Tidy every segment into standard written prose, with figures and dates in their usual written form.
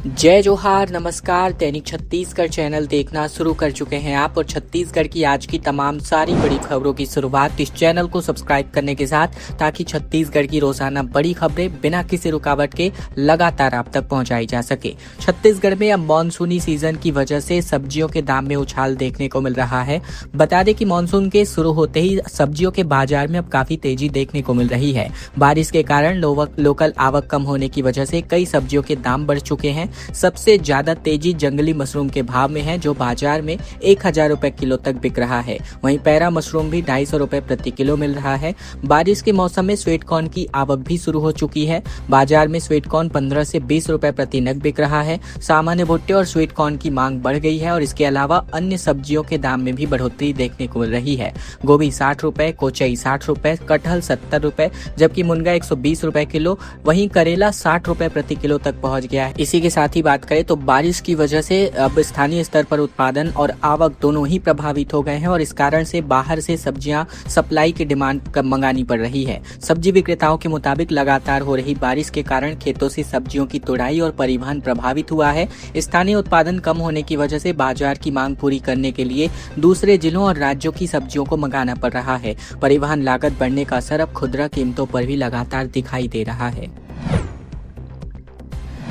जय जोहार, नमस्कार। दैनिक छत्तीसगढ़ चैनल देखना शुरू कर चुके हैं आप और छत्तीसगढ़ की आज की तमाम सारी बड़ी खबरों की शुरुआत इस चैनल को सब्सक्राइब करने के साथ, ताकि छत्तीसगढ़ की रोजाना बड़ी खबरें बिना किसी रुकावट के लगातार आप तक पहुंचाई जा सके। छत्तीसगढ़ में अब मानसूनी सीजन की वजह से सब्जियों के दाम में उछाल देखने को मिल रहा है। बता दें कि मानसून के शुरू होते ही सब्जियों के बाजार में अब काफी तेजी देखने को मिल रही है। बारिश के कारण लोकल आवक कम होने की वजह से कई सब्जियों के दाम बढ़ चुके हैं। सबसे ज्यादा तेजी जंगली मशरूम के भाव में है, जो बाजार में 1000 रुपए किलो तक बिक रहा है। वहीं पैरा मशरूम भी 250 रुपए प्रति किलो मिल रहा है। बारिश के मौसम में स्वीट कॉर्न की आवक भी शुरू हो चुकी है। बाजार में स्वीट कॉर्न 15 से 20 रुपए प्रति नग बिक रहा है। सामान्य भुट्टे और स्वीट कॉर्न की मांग बढ़ गई है और इसके अलावा अन्य सब्जियों के दाम में भी बढ़ोतरी देखने को मिल रही है। गोभी 60 रुपए, कोचई 60 रुपए, कटहल 70 रुपए, जबकि मुनगा 120 रुपए किलो, वहीं करेला 60 रुपए प्रति किलो तक पहुंच गया है। इसी के साथ ही बात करें तो बारिश की वजह से अब स्थानीय स्तर पर उत्पादन और आवक दोनों ही प्रभावित हो गए हैं और इस कारण से बाहर से सब्जियां सप्लाई की डिमांड मंगानी पड़ रही है। सब्जी विक्रेताओं के मुताबिक लगातार हो रही बारिश के कारण खेतों से सब्जियों की तुड़ाई और परिवहन प्रभावित हुआ है। स्थानीय उत्पादन कम होने की वजह से बाजार की मांग पूरी करने के लिए दूसरे जिलों और राज्यों की सब्जियों को मंगाना पड़ रहा है। परिवहन लागत बढ़ने का असर अब खुदरा कीमतों पर भी लगातार दिखाई दे रहा है।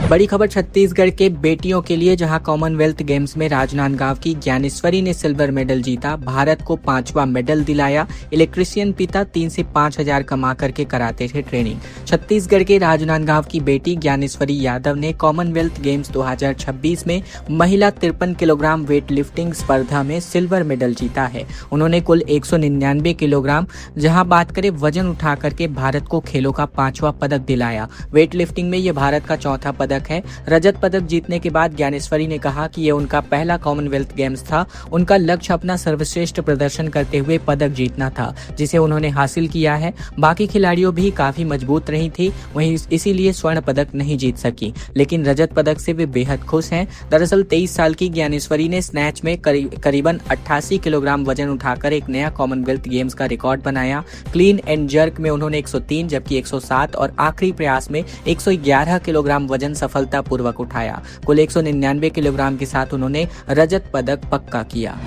बड़ी खबर छत्तीसगढ़ के बेटियों के लिए, जहां कॉमनवेल्थ गेम्स में राजनांदगांव की ज्ञानेश्वरी ने सिल्वर मेडल जीता, भारत को 5वां मेडल दिलाया। इलेक्ट्रीशियन पिता 3 से 5 हजार कमा करके कराते थे ट्रेनिंग। छत्तीसगढ़ के राजनांदगांव की बेटी ज्ञानेश्वरी यादव ने कॉमनवेल्थ गेम्स 2026 में महिला 53 किलोग्राम वेट लिफ्टिंग स्पर्धा में सिल्वर मेडल जीता है। उन्होंने कुल 199 किलोग्राम जहां बात करें वजन उठा करके भारत को खेलों का 5वां पदक दिलाया। वेट लिफ्टिंग में यह भारत का चौथा पदक है। रजत पदक जीतने के बाद ज्ञानेश्वरी ने कहा कि यह उनका पहला कॉमनवेल्थ गेम्स था। उनका लक्ष्य अपना सर्वश्रेष्ठ प्रदर्शन करते हुए पदक जीतना था, जिसे उन्होंने हासिल किया है। बाकी खिलाड़ियों भी काफी मजबूत रही थी, वहीं इसीलिए स्वर्ण पदक नहीं जीत सकी, लेकिन रजत पदक से वे बेहद खुश हैं। दरअसल 23 साल की ज्ञानेश्वरी ने स्नैच में करीबन 88 किलोग्राम वजन उठाकर एक नया कॉमनवेल्थ गेम्स का रिकॉर्ड बनाया। क्लीन एंड जर्क में उन्होंने 103 जबकि 107 और आखिरी प्रयास में 111 किलोग्राम वजन सफलतापूर्वक उठाया। कुल 199 किलोग्राम के साथ उन्होंने रजत पदक पक्का किया।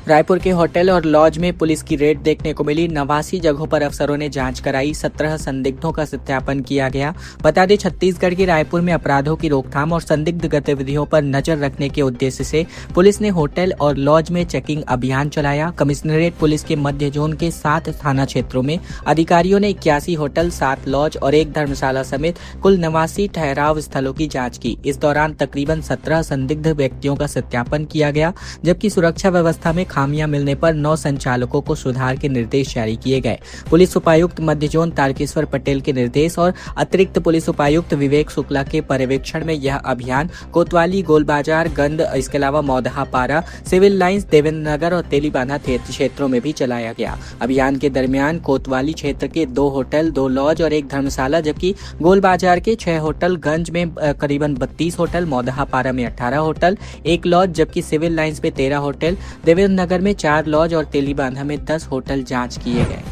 रायपुर के होटल और लॉज में पुलिस की रेड देखने को मिली। 89 जगहों पर अफसरों ने जांच कराई। 17 संदिग्धों का सत्यापन किया गया। बता दें, छत्तीसगढ़ के रायपुर में अपराधों की रोकथाम और संदिग्ध गतिविधियों पर नजर रखने के उद्देश्य से पुलिस ने होटल और लॉज में चेकिंग अभियान चलाया। कमिश्नरेट पुलिस के मध्य जोन के 7 थाना क्षेत्रों में अधिकारियों ने 81 होटल, 7 लॉज और 1 धर्मशाला समेत कुल 89 ठहराव स्थलों की जाँच की। इस दौरान तकरीबन 17 संदिग्ध व्यक्तियों का सत्यापन किया गया, जबकि सुरक्षा व्यवस्था में खामियां मिलने पर 9 संचालकों को सुधार के निर्देश जारी किए गए। पुलिस उपायुक्त मध्य जोन तारकेश्वर पटेल के निर्देश और अतिरिक्त पुलिस उपायुक्त विवेक शुक्ला के पर्यवेक्षण में यह अभियान कोतवाली, गोलबाजार, गंद, इसके अलावा मौदहापारा, सिविल लाइंस, देवेंद्र नगर और तेलीबांधा क्षेत्रों में भी चलाया गया। अभियान के दरमियान कोतवाली क्षेत्र के 2 होटल, 2 लॉज और 1 धर्मशाला, जबकि गोलबाजार के 6 होटल, गंज में करीबन 32 होटल, मौदहापारा में 18 होटल, 1 लॉज, जबकि सिविल लाइंस में 13 होटल, देवेंद्र नगर में 4 लॉज और तेलीबांधा में 10 होटल जांच किए गए।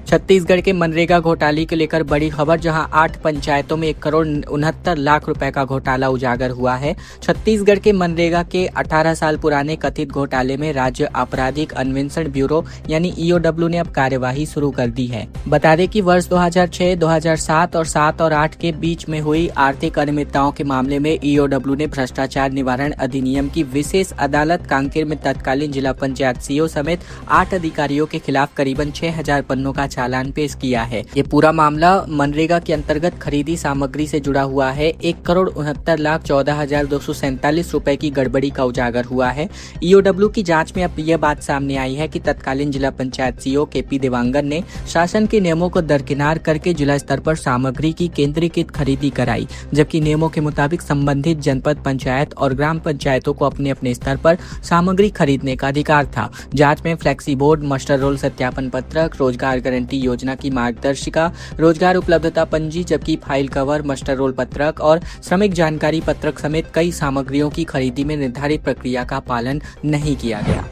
छत्तीसगढ़ के मनरेगा घोटाले को लेकर बड़ी खबर, जहां 8 पंचायतों में 1 करोड़ 69 लाख रुपए का घोटाला उजागर हुआ है। छत्तीसगढ़ के मनरेगा के 18 साल पुराने कथित घोटाले में राज्य आपराधिक अन्वेषण ब्यूरो यानी ईओडब्ल्यू ने अब कार्यवाही शुरू कर दी है। बता दें कि वर्ष 2006, 2007 और 7 और 8 के बीच में हुई आर्थिक अनियमितताओं के मामले में ईओडब्ल्यू ने भ्रष्टाचार निवारण अधिनियम की विशेष अदालत कांकेर में तत्कालीन जिला पंचायत सीईओ समेत 8 अधिकारियों के खिलाफ करीबन 6000 पन्नों का चालान पेश किया है। ये पूरा मामला मनरेगा के अंतर्गत खरीदी सामग्री से जुड़ा हुआ है। 1,69,14,247 रुपए की गड़बड़ी का उजागर हुआ है। ईओडब्ल्यू की जांच में अब यह बात सामने आई है कि तत्कालीन जिला पंचायत सीईओ केपी देवांगन ने शासन के नियमों को दरकिनार करके जिला स्तर पर सामग्री की केंद्रीकृत खरीदी कराई, जबकि नियमों के मुताबिक संबंधित जनपद पंचायत और ग्राम पंचायतों को अपने अपने स्तर पर सामग्री खरीदने का अधिकार था। जांच में फ्लेक्सी बोर्ड, मास्टर रोल सत्यापन पत्रक, रोजगार गारंटी योजना की मार्गदर्शिका, रोजगार उपलब्धता पंजी, जबकि फाइल कवर, मास्टर रोल पत्रक और श्रमिक जानकारी पत्रक समेत कई सामग्रियों की खरीदी में निर्धारित प्रक्रिया का पालन नहीं किया गया।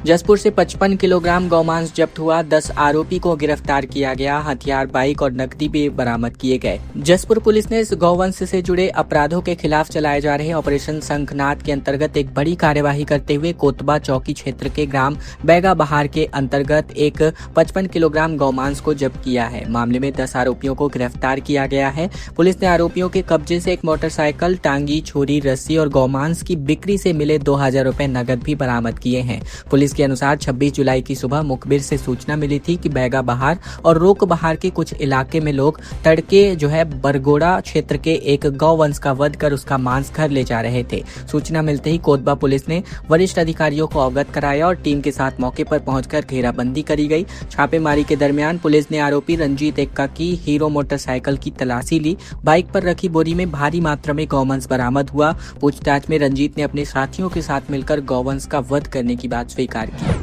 जसपुर से 55 किलोग्राम गौमांस जब्त हुआ, 10 आरोपी को गिरफ्तार किया गया, हथियार, बाइक और नकदी भी बरामद किए गए। जसपुर पुलिस ने इस गौवंश से जुड़े अपराधों के खिलाफ चलाए जा रहे ऑपरेशन शंखनाद के अंतर्गत एक बड़ी कार्यवाही करते हुए कोतबा चौकी क्षेत्र के ग्राम बैगा बहार के अंतर्गत एक 55 किलोग्राम गौमांस को जब्त किया है। मामले में 10 आरोपियों को गिरफ्तार किया गया है। पुलिस ने आरोपियों के कब्जे से एक मोटरसाइकिल, टांगी, छुरी, रस्सी और गौमांस की बिक्री से मिले 2000 रुपए नगद भी बरामद किए हैं। पुलिस के अनुसार 26 जुलाई की सुबह मुखबिर से सूचना मिली थी कि बैगा बहार और रोक बहार के कुछ इलाके में लोग तड़के बरगोड़ा क्षेत्र के एक गौवंश का वध कर उसका मांस घर ले जा रहे थे। सूचना मिलते ही कोतबा पुलिस ने वरिष्ठ अधिकारियों को अवगत कराया और टीम के साथ मौके पर पहुंचकर घेराबंदी करी गई। छापेमारी के दरमियान पुलिस ने आरोपी रंजीत एक्का की हीरो मोटरसाइकिल की तलाशी ली। बाइक पर रखी बोरी में भारी मात्रा में गौवंश बरामद हुआ। पूछताछ में रंजीत ने अपने साथियों के साथ मिलकर गौवंश का वध करने की बात स्वीकार की।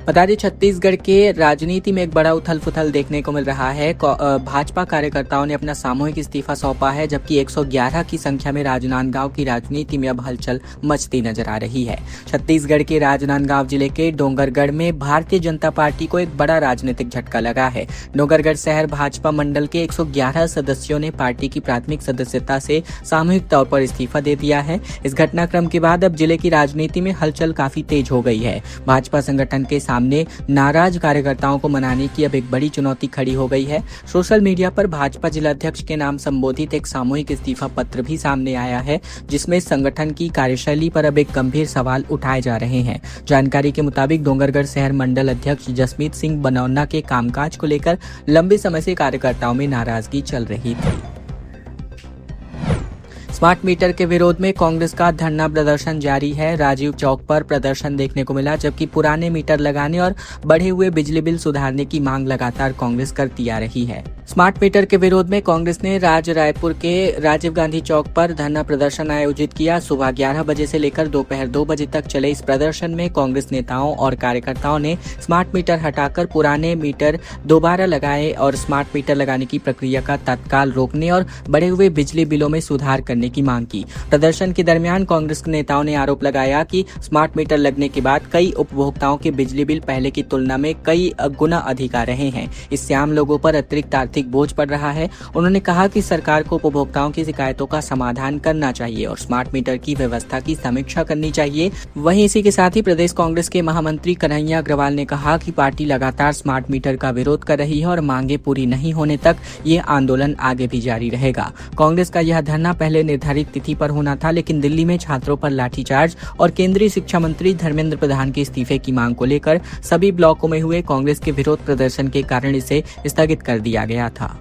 बता दें, छत्तीसगढ़ के राजनीति में एक बड़ा उथल पुथल देखने को मिल रहा है। भाजपा कार्यकर्ताओं ने अपना सामूहिक इस्तीफा सौंपा है, जबकि 111 की संख्या में राजनांदगांव की राजनीति में अब हलचल मचती नजर आ रही है। छत्तीसगढ़ के राजनांदगांव जिले के डोंगरगढ़ में भारतीय जनता पार्टी को एक बड़ा राजनीतिक झटका लगा है। डोंगरगढ़ शहर भाजपा मंडल के 111 सदस्यों ने पार्टी की प्राथमिक सदस्यता से सामूहिक तौर पर इस्तीफा दे दिया है। इस घटनाक्रम के बाद अब जिले की राजनीति में हलचल काफी तेज हो गई है। भाजपा संगठन के सामने नाराज कार्यकर्ताओं को मनाने की अब एक बड़ी चुनौती खड़ी हो गई है। सोशल मीडिया पर भाजपा जिलाध्यक्ष के नाम संबोधित एक सामूहिक इस्तीफा पत्र भी सामने आया है, जिसमें संगठन की कार्यशैली पर अब एक गंभीर सवाल उठाए जा रहे हैं। जानकारी के मुताबिक डोंगरगढ़ शहर मंडल अध्यक्ष जसमीत सिंह बनौना के कामकाज को लेकर लंबे समय से कार्यकर्ताओं में नाराजगी चल रही थी। स्मार्ट मीटर के विरोध में कांग्रेस का धरना प्रदर्शन जारी है। राजीव चौक पर प्रदर्शन देखने को मिला, जबकि पुराने मीटर लगाने और बढ़े हुए बिजली बिल सुधारने की मांग लगातार कांग्रेस करती आ रही है। स्मार्ट मीटर के विरोध में कांग्रेस ने रायपुर के राजीव गांधी चौक पर धरना प्रदर्शन आयोजित किया। सुबह 11 बजे से लेकर दोपहर 2 बजे तक चले इस प्रदर्शन में कांग्रेस नेताओं और कार्यकर्ताओं ने स्मार्ट मीटर हटाकर पुराने मीटर दोबारा लगाए और स्मार्ट मीटर लगाने की प्रक्रिया का तत्काल रोकने और बढ़े हुए बिजली बिलों में सुधार करने की मांग की। प्रदर्शन के दरमियान कांग्रेस के नेताओं ने आरोप लगाया कि स्मार्ट मीटर लगने के बाद कई उपभोक्ताओं के बिजली बिल पहले की तुलना में कई गुना अधिक आ रहे हैं। इससे आम लोगों पर अतिरिक्त आर्थिक बोझ पड़ रहा है। उन्होंने कहा कि सरकार को उपभोक्ताओं की शिकायतों का समाधान करना चाहिए और स्मार्ट मीटर की व्यवस्था की समीक्षा करनी चाहिए। वहीं इसी के साथ ही प्रदेश कांग्रेस के महामंत्री कन्हैया अग्रवाल ने कहा कि पार्टी लगातार स्मार्ट मीटर का विरोध कर रही है और मांगे पूरी नहीं होने तक ये आंदोलन आगे भी जारी रहेगा। कांग्रेस का यह धरना पहले निर्धारित तिथि पर होना था, लेकिन दिल्ली में छात्रों पर लाठीचार्ज और केंद्रीय शिक्षा मंत्री धर्मेंद्र प्रधान के इस्तीफे की मांग को लेकर सभी ब्लॉकों में हुए कांग्रेस के विरोध प्रदर्शन के कारण इसे स्थगित कर दिया गया था।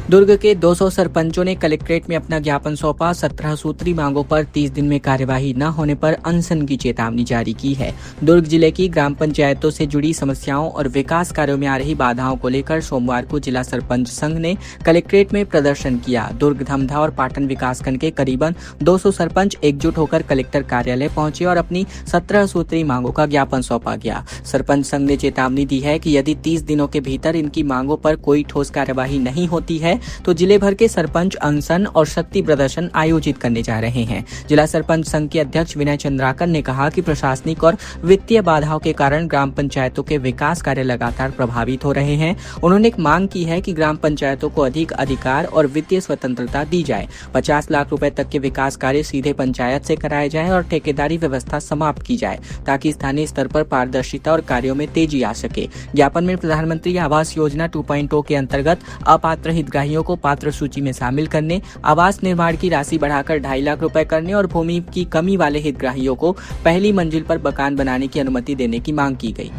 दुर्ग के 200 सरपंचों ने कलेक्ट्रेट में अपना ज्ञापन सौंपा। 17 सूत्री मांगों पर 30 दिन में कार्यवाही न होने पर अनशन की चेतावनी जारी की है। दुर्ग जिले की ग्राम पंचायतों से जुड़ी समस्याओं और विकास कार्यों में आ रही बाधाओं को लेकर सोमवार को जिला सरपंच संघ ने कलेक्ट्रेट में प्रदर्शन किया। दुर्ग, धमधा और पाटन विकासखंड के करीबन 200 सरपंच एकजुट होकर कलेक्टर कार्यालय पहुंचे और अपनी 17 सूत्री मांगों का ज्ञापन सौंपा गया। सरपंच संघ ने चेतावनी दी है कि यदि 30 दिनों के भीतर इनकी मांगों पर कोई ठोस कार्यवाही नहीं होती है तो जिले भर के सरपंच अनशन और शक्ति प्रदर्शन आयोजित करने जा रहे हैं। जिला सरपंच संघ के अध्यक्ष विनय चंद्राकर ने कहा कि प्रशासनिक और वित्तीय बाधाओं के कारण ग्राम पंचायतों के विकास कार्य लगातार प्रभावित हो रहे हैं। उन्होंने एक मांग की है कि ग्राम पंचायतों को अधिक अधिकार और वित्तीय स्वतंत्रता दी जाए। 50 लाख रुपए तक के विकास कार्य सीधे पंचायत से कराए जाए और ठेकेदारी व्यवस्था समाप्त की जाए, ताकि स्थानीय स्तर पर पारदर्शिता और कार्यों में तेजी आ सके। ज्ञापन में प्रधानमंत्री आवास योजना 2.0 के अंतर्गत अपात्र हितग्राहियों को पात्र सूची में शामिल करने, आवास निर्माण की राशि बढ़ाकर 2.5 लाख रुपए करने और भूमि की कमी वाले हितग्राहियों को पहली मंजिल पर मकान बनाने की अनुमति देने की मांग की गई।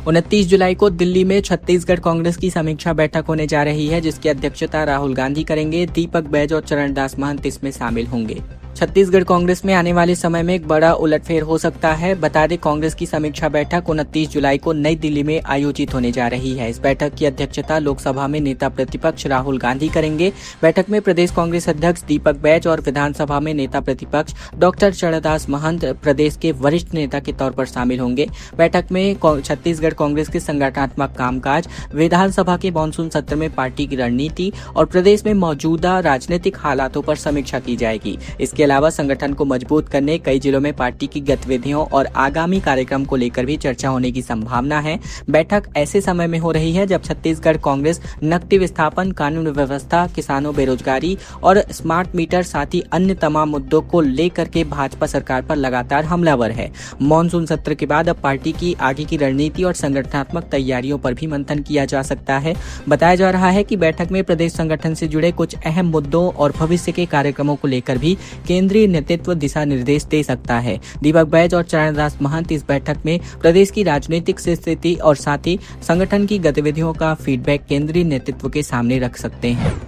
29 जुलाई को दिल्ली में छत्तीसगढ़ कांग्रेस की समीक्षा बैठक होने जा रही है, जिसकी अध्यक्षता राहुल गांधी करेंगे। दीपक बैज और चरणदास महंत इसमें शामिल होंगे। छत्तीसगढ़ कांग्रेस में आने वाले समय में एक बड़ा उलटफेर हो सकता है। बता दें, कांग्रेस की समीक्षा बैठक 29 जुलाई को नई दिल्ली में आयोजित होने जा रही है। इस बैठक की अध्यक्षता लोकसभा में नेता प्रतिपक्ष राहुल गांधी करेंगे। बैठक में प्रदेश कांग्रेस अध्यक्ष दीपक बैज और विधानसभा में नेता प्रतिपक्ष डॉक्टर चरणदास महंत प्रदेश के वरिष्ठ नेता के तौर पर शामिल होंगे। बैठक में छत्तीसगढ़ कांग्रेस के संगठनात्मक कामकाज, विधानसभा के मानसून सत्र में पार्टी की रणनीति और प्रदेश में मौजूदा राजनीतिक हालातों पर समीक्षा की जाएगी। इसके अलावा संगठन को मजबूत करने, कई जिलों में पार्टी की गतिविधियों और आगामी कार्यक्रम को लेकर भी चर्चा होने की संभावना है। बैठक ऐसे समय में हो रही है जब छत्तीसगढ़ कांग्रेस नकदी विस्थापन, कानून व्यवस्था, किसानों, बेरोजगारी और स्मार्ट मीटर साथ ही अन्य तमाम मुद्दों को लेकर के भाजपा सरकार पर लगातार हमलावर है। मॉनसून सत्र के बाद अब पार्टी की आगे की रणनीति और संगठनात्मक तैयारियों पर भी मंथन किया जा सकता है। बताया जा रहा है कि बैठक में प्रदेश संगठन से जुड़े कुछ अहम मुद्दों और भविष्य के कार्यक्रमों को लेकर भी केंद्रीय नेतृत्व दिशा निर्देश दे सकता है। दीपक बैज और चरणदास महंत इस बैठक में प्रदेश की राजनीतिक स्थिति और साथ ही संगठन की गतिविधियों का फीडबैक केंद्रीय नेतृत्व के सामने रख सकते हैं।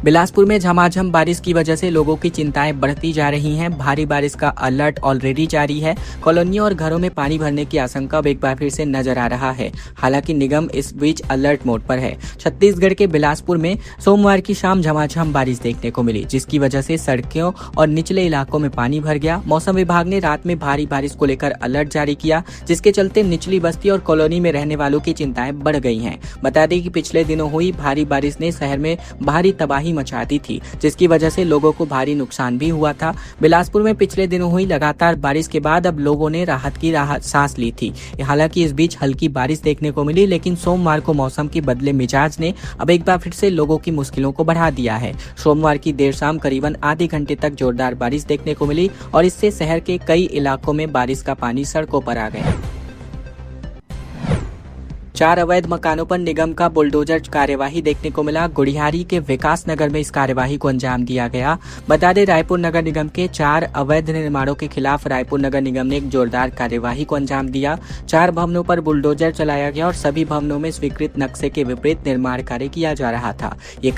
बिलासपुर में झमाझम बारिश की वजह से लोगों की चिंताएं बढ़ती जा रही हैं। भारी बारिश का अलर्ट ऑलरेडी जारी है। कॉलोनियों और घरों में पानी भरने की आशंका अब एक बार फिर से नजर आ रहा है। हालांकि निगम इस बीच अलर्ट मोड पर है। छत्तीसगढ़ के बिलासपुर में सोमवार की शाम झमाझम बारिश देखने को मिली, जिसकी वजह से सड़कों और निचले इलाकों में पानी भर गया। मौसम विभाग ने रात में भारी बारिश को लेकर अलर्ट जारी किया, जिसके चलते निचली बस्ती और कॉलोनी में रहने वालों की चिंताएं बढ़ गई हैं। बता दें कि पिछले दिनों हुई भारी बारिश ने शहर में भारी तबाही मचा दी थी, जिसकी वजह से लोगों को भारी नुकसान भी हुआ था। बिलासपुर में पिछले दिनों हुई लगातार बारिश के बाद अब लोगों ने राहत सांस ली थी। हालांकि इस बीच हल्की बारिश देखने को मिली, लेकिन सोमवार को मौसम के बदले मिजाज ने अब एक बार फिर से लोगों की मुश्किलों को बढ़ा दिया है। सोमवार की देर शाम करीबन आधे घंटे तक जोरदार बारिश देखने को मिली और इससे शहर के कई इलाकों में बारिश का पानी सड़कों पर आ गया। 4 अवैध मकानों पर निगम का बुलडोजर कार्यवाही देखने को मिला। गुड़ियारी के विकास नगर में इस कार्यवाही को अंजाम दिया गया। बता दें, रायपुर नगर निगम के 4 अवैध निर्माणों के खिलाफ रायपुर नगर निगम ने एक जोरदार कार्यवाही को अंजाम दिया। 4 भवनों पर बुलडोजर चलाया गया और सभी भवनों में स्वीकृत नक्शे के विपरीत निर्माण कार्य किया जा रहा था। ये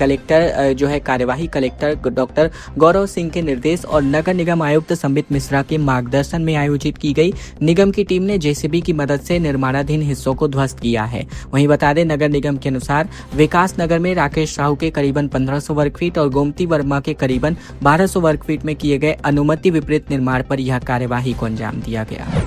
कार्यवाही कलेक्टर डॉक्टर गौरव सिंह के निर्देश और नगर निगम आयुक्त संबित मिश्रा के मार्गदर्शन में आयोजित की गई। निगम की टीम ने जेसीबी की मदद से निर्माणाधीन हिस्सों को ध्वस्त किया है। वहीं बता दें, नगर निगम के अनुसार विकास नगर में राकेश साहू के करीबन 1500 वर्ग फीट और गोमती वर्मा के करीबन 1200 वर्ग फीट में किए गए अनुमति विपरीत निर्माण पर यह कार्यवाही को अंजाम दिया गया।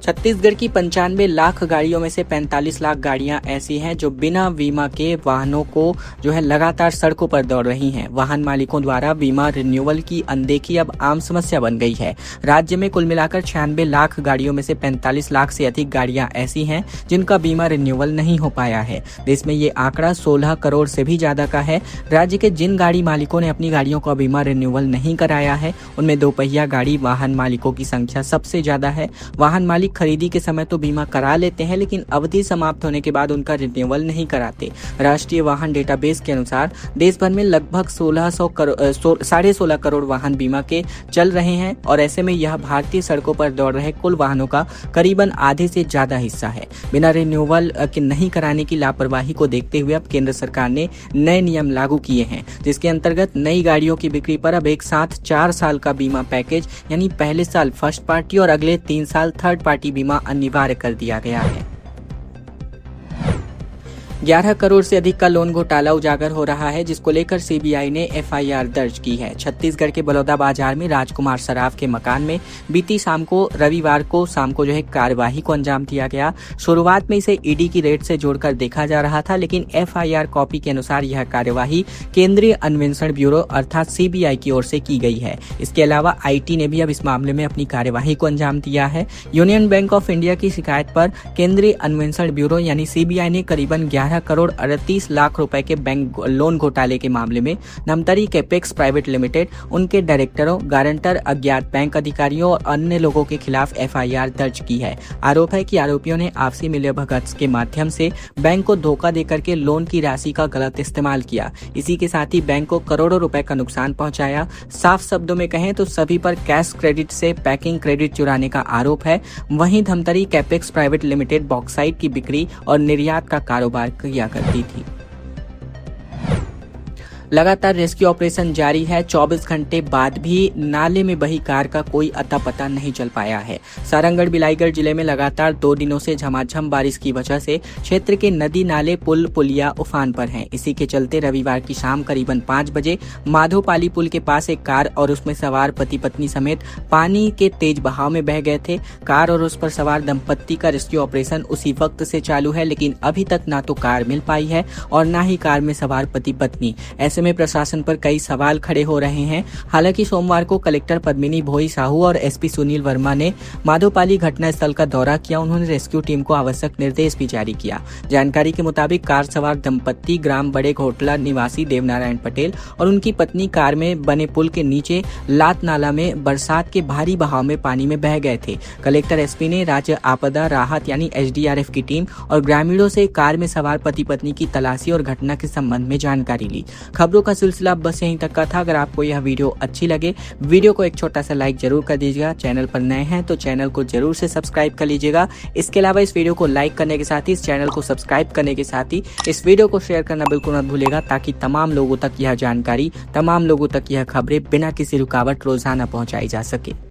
छत्तीसगढ़ की 95 लाख गाड़ियों में से 45 लाख गाड़ियां ऐसी हैं जो बिना बीमा के वाहनों को लगातार सड़कों पर दौड़ रही हैं। वाहन मालिकों द्वारा बीमा रिन्यूअल की अनदेखी अब आम समस्या बन गई है। राज्य में कुल मिलाकर 96 लाख गाड़ियों में से 45 लाख से अधिक गाड़ियां ऐसी हैं जिनका बीमा रिन्यूअल नहीं हो पाया है। देश में ये आंकड़ा 16 करोड़ से भी ज्यादा का है। राज्य के जिन गाड़ी मालिकों ने अपनी गाड़ियों का बीमा रिन्यूअल नहीं कराया है, उनमें दोपहिया गाड़ी वाहन मालिकों की संख्या सबसे ज्यादा है। वाहन मालिक खरीदी के समय तो बीमा करा लेते हैं, लेकिन अवधि समाप्त होने के बाद उनका रिन्यूअल नहीं कराते। राष्ट्रीय वाहन डेटाबेस के अनुसार देश भर में लगभग 16.5 करोड़ वाहन बीमा के चल रहे हैं और ऐसे में यह भारतीय सड़कों पर दौड़ रहे कुल वाहनों का करीबन आधे से ज्यादा हिस्सा है। बिना रिन्यूअल के नहीं कराने की लापरवाही को देखते हुए अब केंद्र सरकार ने नए नियम लागू किए हैं, जिसके अंतर्गत नई गाड़ियों की बिक्री पर अब एक साथ 4 साल का बीमा पैकेज यानी पहले साल फर्स्ट पार्टी और अगले 3 साल थर्ड पार्टी बीमा अनिवार्य कर दिया गया है। 11 करोड़ से अधिक का लोन घोटाला उजागर हो रहा है, जिसको लेकर सीबीआई ने एफआईआर दर्ज की है। छत्तीसगढ़ के बलौदा बाजार में राजकुमार सराफ के मकान में बीती रविवार को शाम को कार्यवाही को अंजाम दिया गया। शुरुआत में इसे ईडी की रेड से जोड़कर देखा जा रहा था, लेकिन एफआईआर कॉपी के अनुसार यह कार्यवाही केंद्रीय अन्वेषण ब्यूरो अर्थात सीबीआई की ओर से की गई है। इसके अलावा आईटी ने भी अब इस मामले में अपनी कार्यवाही को अंजाम दिया है। यूनियन बैंक ऑफ इंडिया की शिकायत पर केंद्रीय अन्वेषण ब्यूरो यानी सीबीआई ने करीबन 11 करोड़ 38 लाख रुपए के बैंक लोन घोटाले के मामले में धमतरी कैपेक्स प्राइवेट लिमिटेड, उनके डायरेक्टरों, गारंटर, अज्ञात बैंक अधिकारियों और अन्य लोगों के खिलाफ एफआईआर दर्ज की है। आरोप है कि आरोपियों ने आपसी मिलीभगत के माध्यम से बैंक को धोखा देकर के लोन की राशि का गलत इस्तेमाल किया। इसी के साथ ही बैंक को करोड़ों रुपए का नुकसान पहुंचाया। साफ शब्दों में कहें तो सभी पर कैश क्रेडिट से पैकिंग क्रेडिट चुराने का आरोप है। वहीं Dhamtari capex private limited bauxite की बिक्री और निर्यात का कारोबार किया करती थी। लगातार रेस्क्यू ऑपरेशन जारी है। 24 घंटे बाद भी नाले में बही कार का कोई अता पता नहीं चल पाया है। सारंगढ़ बिलाईगढ़ जिले में लगातार 2 दिनों से झमाझम बारिश की वजह से क्षेत्र के नदी नाले पुल पुलिया उफान पर हैं। इसी के चलते रविवार की शाम करीबन 5 बजे माधोपाली पुल के पास एक कार और उसमें सवार पति पत्नी समेत पानी के तेज बहाव में बह गए थे। कार और उस पर सवार दंपत्ति का रेस्क्यू ऑपरेशन उसी वक्त से चालू है, लेकिन अभी तक ना तो कार मिल पाई है और ना ही कार में सवार पति पत्नी। ऐसे में प्रशासन पर कई सवाल खड़े हो रहे हैं। हालांकि सोमवार को कलेक्टर पद्मिनी भोई साहू और एसपी सुनील वर्मा ने माधोपाली घटनास्थल का दौरा किया। उन्होंने रेस्क्यू टीम को आवश्यक निर्देश भी जारी किया। जानकारी के मुताबिक कार सवार दंपत्ति ग्राम बड़े घोटला निवासी देवनारायण पटेल और उनकी पत्नी कार में बने पुल के नीचे लात नाला में बरसात के भारी बहाव में पानी में बह गए थे। कलेक्टर एसपी ने राज्य आपदा राहत यानी एसडीआरएफ की टीम और ग्रामीणों से कार में सवार पति पत्नी की तलाशी और घटना के संबंध में जानकारी ली। खबरों का सिलसिला बस यहीं तक का था। अगर आपको यह वीडियो अच्छी लगे, वीडियो को एक छोटा सा लाइक जरूर कर दीजिएगा। चैनल पर नए हैं तो चैनल को जरूर से सब्सक्राइब कर लीजिएगा। इसके अलावा इस वीडियो को लाइक करने के साथ ही इस चैनल को सब्सक्राइब करने के साथ ही इस वीडियो को शेयर करना बिल्कुल मत भूलिएगा, ताकि तमाम लोगों तक यह जानकारी, तमाम लोगों तक यह खबरें बिना किसी रुकावट रोजाना पहुंचाई जा सके।